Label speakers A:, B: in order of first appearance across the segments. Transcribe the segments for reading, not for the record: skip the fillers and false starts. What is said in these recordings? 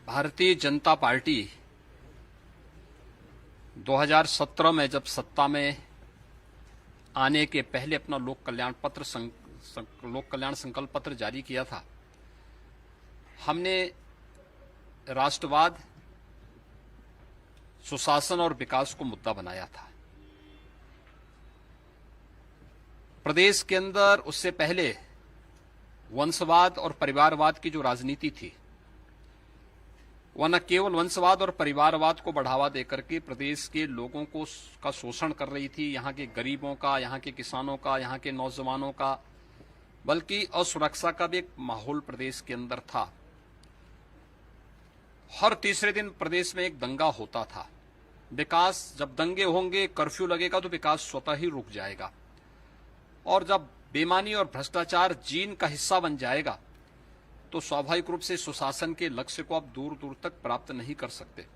A: Bharatiya Janata party 2017 में जब सत्ता में आने के पहले अपना लोक कल्याण संकल्प पत्र जारी किया था, हमने राष्ट्रवाद, सुशासन और विकास को मुद्दा बनाया था। प्रदेश के अंदर उससे पहले वंशवाद और परिवारवाद की जो राजनीति थी, वह न केवल वंशवाद और परिवारवाद को बढ़ावा देकर के प्रदेश के लोगों को का शोषण कर रही थी, यहाँ के गरीबों का, यहाँ के किसानों का, यहाँ के नौजवानों का, बल्कि असुरक्षा का भी एक माहौल प्रदेश के अंदर था। हर तीसरे दिन प्रदेश में एक दंगा होता था। विकास, जब दंगे होंगे, कर्फ्यू लगेगा तो विकास स्वतः ही रुक जाएगा, और जब बेईमानी और भ्रष्टाचार जीन का हिस्सा बन जाएगा तो स्वाभाविक रूप से सुशासन के लक्ष्य को आप दूर दूर तक प्राप्त नहीं कर सकते।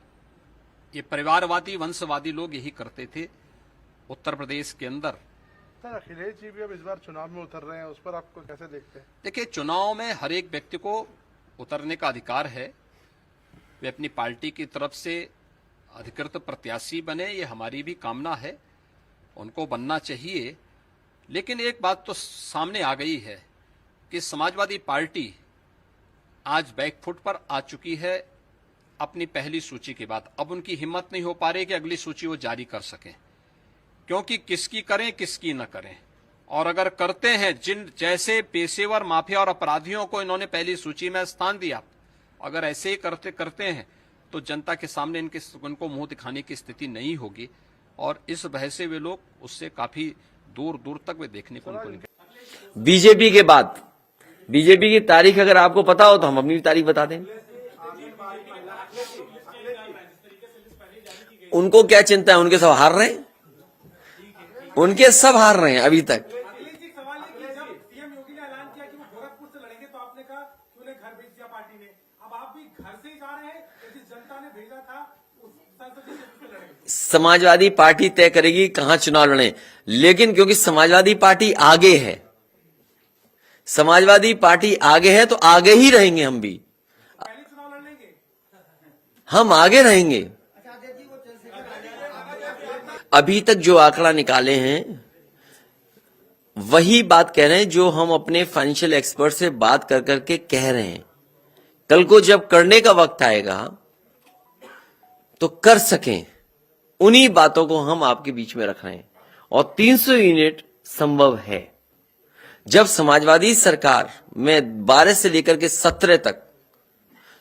A: ये परिवारवादी, वंशवादी लोग यही करते थे उत्तर प्रदेश के अंदर।
B: सर, अखिलेश जी भी अब इस बार चुनाव में उतर रहे हैं, उस पर आपको कैसे देखते हैं?
A: देखिए, चुनाव में हर एक व्यक्ति को उतरने का अधिकार है। वे अपनी पार्टी की तरफ से अधिकृत प्रत्याशी बने, ये हमारी भी कामना है, उनको बनना चाहिए। लेकिन एक बात तो सामने आ गई है कि समाजवादी पार्टी आज बैकफुट पर आ चुकी है अपनी पहली सूची के बाद। अब उनकी हिम्मत नहीं हो पा रही कि अगली सूची वो जारी कर सकें, क्योंकि किसकी करें किसकी न करें। और अगर करते हैं, जिन जैसे पेशेवर माफिया और अपराधियों को इन्होंने पहली सूची में स्थान दिया, अगर ऐसे ही करते हैं तो जनता के सामने उनको मुंह दिखाने की स्थिति नहीं होगी, और इस वजह से वे लोग उससे काफी दूर दूर तक वे देखने को उनको।
C: बीजेपी के बाद बीजेपी की तारीख अगर आपको पता हो तो हम अपनी तारीख बता दें। उनको क्या चिंता है? उनके सब हार रहे हैं, उनके सब हार रहे हैं अभी तक। समाजवादी पार्टी तय करेगी कहां चुनाव लड़े, लेकिन क्योंकि समाजवादी पार्टी आगे है, समाजवादी पार्टी आगे है तो आगे ही रहेंगे। हम भी हम आगे रहेंगे। अभी तक जो आंकड़ा निकाले हैं वही बात कह रहे हैं जो हम अपने फाइनेंशियल एक्सपर्ट से बात कर करके कह रहे हैं। कल को जब करने का वक्त आएगा तो कर सकें, उन्हीं बातों को हम आपके बीच में रख रहे हैं। और 300 यूनिट संभव है। जब समाजवादी सरकार में 12 से लेकर के 17 तक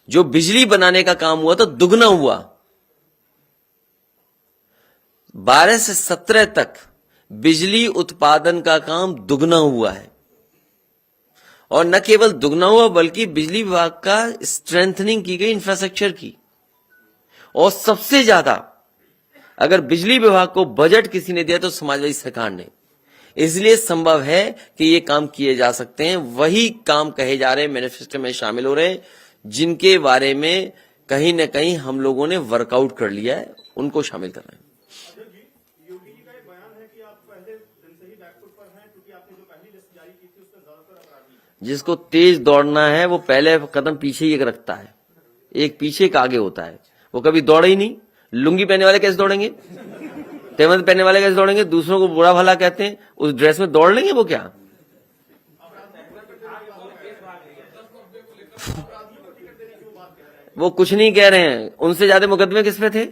C: जो बिजली बनाने का काम हुआ तो दुगना हुआ। 12 से 17 तक बिजली उत्पादन का काम दुगना हुआ है, और न केवल दुगना हुआ बल्कि बिजली विभाग का स्ट्रेंथनिंग की गई इंफ्रास्ट्रक्चर की। और सबसे ज्यादा अगर बिजली विभाग को बजट किसी ने दिया तो समाजवादी सरकार ने। इसलिए संभव है कि ये काम किए जा सकते हैं। वही काम कहे जा रहे हैं, मैनिफेस्टो में शामिल हो रहे हैं, जिनके बारे में कहीं न कहीं हम लोगों ने वर्कआउट कर लिया है, उनको शामिल कर रहे हैं।
D: योगी जी का एक बयान है कि आप पहले दिन से ही बैकफुट पर हैं, क्योंकि आपने जो पहली लिस्ट जारी की थी उसमें ज्यादातर अपराधी हैं।
C: जिसको तेज दौड़ना है वो पहले कदम पीछे ही एक रखता है, एक पीछे एक आगे होता है। वो कभी दौड़े ही नहीं। लुंगी पहनने वाले कैसे दौड़ेंगे? तेमद पहनने वाले कैसे दौड़ेंगे? दूसरों को बुरा भला कहते हैं, उस ड्रेस में दौड़ लेंगे वो क्या? वो कुछ नहीं कह रहे हैं। उनसे ज्यादा मुकदमे किस पे थे?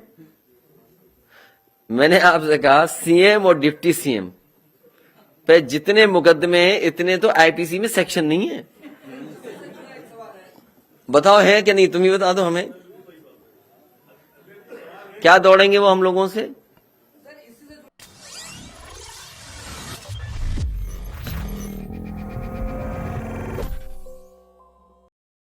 C: मैंने आपसे कहा सीएम और डिप्टी सीएम पे जितने मुकदमे हैं इतने तो आईपीसी में सेक्शन नहीं है। बताओ है कि नहीं? तुम ही बता दो हमें। क्या दौड़ेंगे वो हम लोगों से?